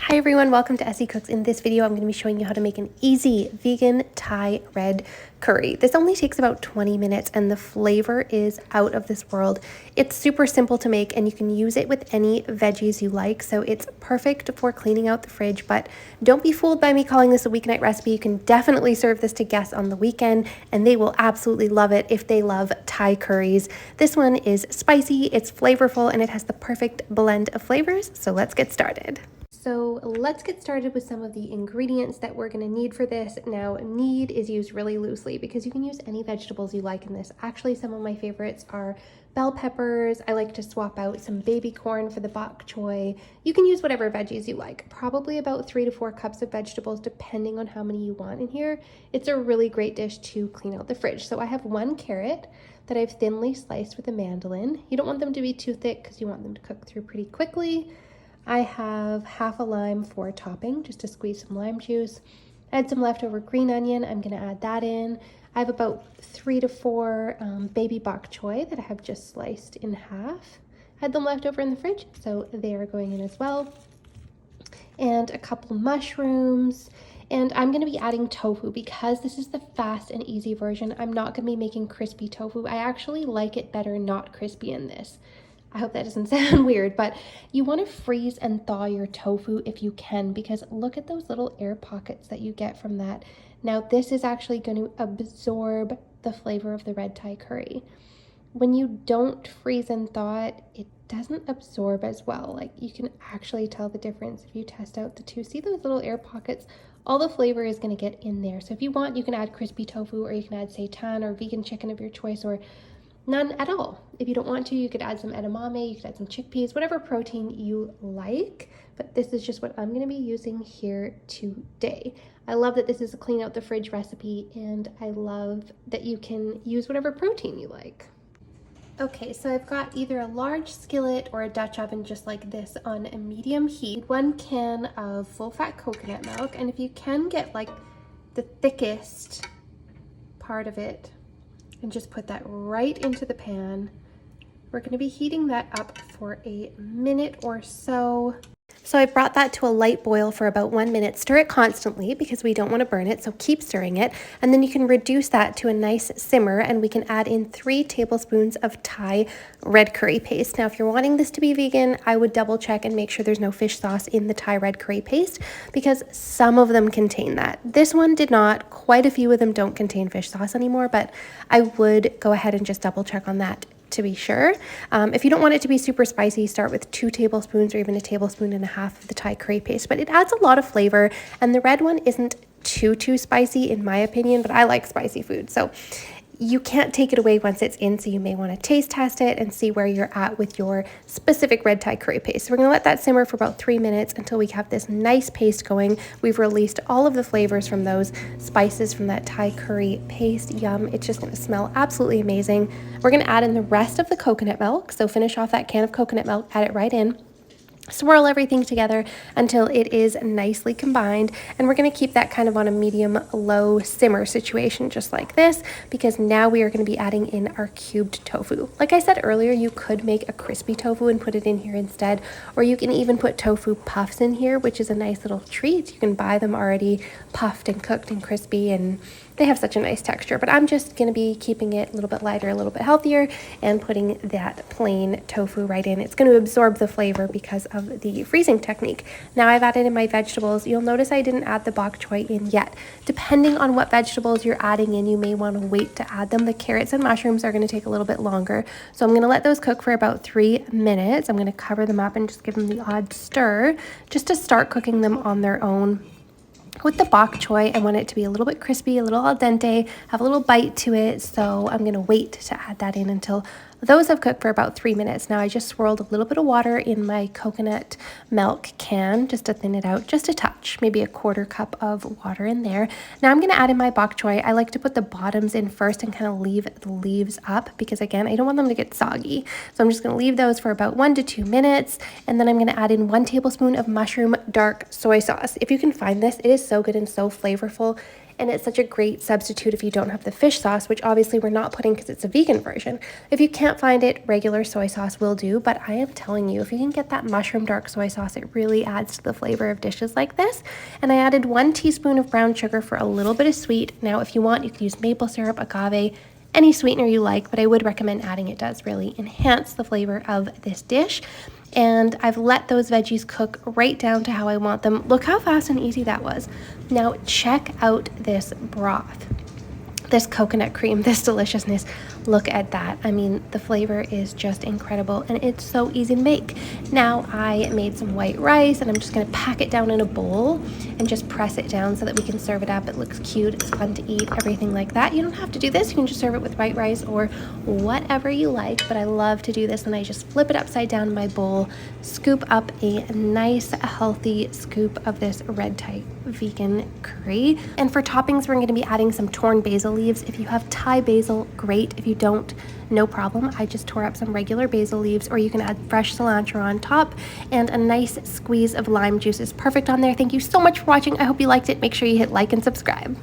Hi everyone, welcome to Essy Cooks. In this video, I'm going to be showing you how to make an easy vegan Thai red curry. This only takes about 20 minutes and the flavor is out of this world. It's super simple to make and you can use it with any veggies you like. So it's perfect for cleaning out the fridge, but don't be fooled by me calling this a weeknight recipe. You can definitely serve this to guests on the weekend and they will absolutely love it if they love Thai curries. This one is spicy, it's flavorful, and it has the perfect blend of flavors. So let's get started. So let's get started with some of the ingredients that we're going to need for this. Now, need is used really loosely because you can use any vegetables you like in this. Actually, some of my favorites are bell peppers. I like to swap out some baby corn for the bok choy. You can use whatever veggies you like, probably about 3 to 4 cups of vegetables depending on how many you want in here. It's a really great dish to clean out the fridge. So I have 1 carrot that I've thinly sliced with a mandolin. You don't want them to be too thick because you want them to cook through pretty quickly. I have half a lime for topping, just to squeeze some lime juice. I had some leftover green onion. I'm going to add that in. I have about 3 to 4 baby bok choy that I have just sliced in half. I had them left over in the fridge, so they are going in as well. And a couple mushrooms. And I'm going to be adding tofu because this is the fast and easy version. I'm not going to be making crispy tofu. I actually like it better not crispy in this. I hope that doesn't sound weird, but you want to freeze and thaw your tofu if you can, because look at those little air pockets that you get from that. Now, this is actually going to absorb the flavor of the red Thai curry. When you don't freeze and thaw it, it doesn't absorb as well. Like, you can actually tell the difference if you test out the two. See those little air pockets? All the flavor is going to get in there. So if you want, you can add crispy tofu, or you can add seitan or vegan chicken of your choice, or none at all. If you don't want to, you could add some edamame, you could add some chickpeas, whatever protein you like, but this is just what I'm going to be using here today. I love that this is a clean out the fridge recipe, and I love that you can use whatever protein you like. Okay, so I've got either a large skillet or a Dutch oven just like this on a medium heat. 1 can of full-fat coconut milk, and if you can get like the thickest part of it, and just put that right into the pan. We're going to be heating that up for a minute or so. So I brought that to a light boil for about 1 minute. Stir it constantly because we don't want to burn it, so keep stirring it. And then you can reduce that to a nice simmer, and we can add in 3 tablespoons of Thai red curry paste. Now, if you're wanting this to be vegan, I would double check and make sure there's no fish sauce in the Thai red curry paste because some of them contain that. This one did not. Quite a few of them don't contain fish sauce anymore, but I would go ahead and just double check on that to be sure. If you don't want it to be super spicy, start with 2 tablespoons or even 1.5 tablespoons of the Thai curry paste, but it adds a lot of flavor, and the red one isn't too spicy in my opinion, but I like spicy food, so you can't take it away once it's in, so you may want to taste test it and see where you're at with your specific red Thai curry paste. So we're going to let that simmer for about 3 minutes until we have this nice paste going. We've released all of the flavors from those spices from that Thai curry paste. Yum. It's just going to smell absolutely amazing. We're going to add in the rest of the coconut milk. So finish off that can of coconut milk, add it right in. Swirl everything together until it is nicely combined, and we're going to keep that kind of on a medium-low simmer situation just like this, because now we are going to be adding in our cubed tofu. Like I said earlier, you could make a crispy tofu and put it in here instead, or you can even put tofu puffs in here, which is a nice little treat. You can buy them already puffed and cooked and crispy, and they have such a nice texture, but I'm just going to be keeping it a little bit lighter, a little bit healthier, and putting that plain tofu right in. It's going to absorb the flavor because of the freezing technique. Now I've added in my vegetables. You'll notice I didn't add the bok choy in yet. Depending on what vegetables you're adding in, you may want to wait to add them. The carrots and mushrooms are going to take a little bit longer, so I'm going to let those cook for about 3 minutes. I'm going to cover them up and just give them the odd stir just to start cooking them on their own. With the bok choy, I want it to be a little bit crispy, a little al dente, have a little bite to it, so I'm going to wait to add that in until those have cooked for about 3 minutes. Now I just swirled a little bit of water in my coconut milk can just to thin it out, just a touch, maybe a 1/4 cup of water in there. Now I'm going to add in my bok choy. I like to put the bottoms in first and kind of leave the leaves up because, again, I don't want them to get soggy. So I'm just going to leave those for about 1 to 2 minutes, and then I'm going to add in 1 tablespoon of mushroom dark soy sauce. If you can find this, it is so good and so flavorful. and it's such a great substitute if you don't have the fish sauce, which obviously we're not putting because it's a vegan version. If you can't find it, regular soy sauce will do, but I am telling you, if you can get that mushroom dark soy sauce, it really adds to the flavor of dishes like this. And I added 1 teaspoon of brown sugar for a little bit of sweet. Now, if you want, you could use maple syrup, agave, any sweetener you like, but I would recommend adding. It does really enhance the flavor of this dish. And I've let those veggies cook right down to how I want them. Look how fast and easy that was. Now check out this broth, this coconut cream, this deliciousness. Look at that. I mean, the flavor is just incredible and it's so easy to make. Now I made some white rice and I'm just gonna pack it down in a bowl and just press it down so that we can serve it up. It looks cute, it's fun to eat, everything like that. You don't have to do this. You can just serve it with white rice or whatever you like, but I love to do this and I just flip it upside down in my bowl, scoop up a nice healthy scoop of this red Thai vegan curry. And for toppings, we're going to be adding some torn basil leaves. If you have Thai basil, great. If you don't, no problem. I just tore up some regular basil leaves, or you can add fresh cilantro on top, and a nice squeeze of lime juice is perfect on there. Thank you so much for watching. I hope you liked it. Make sure you hit like and subscribe.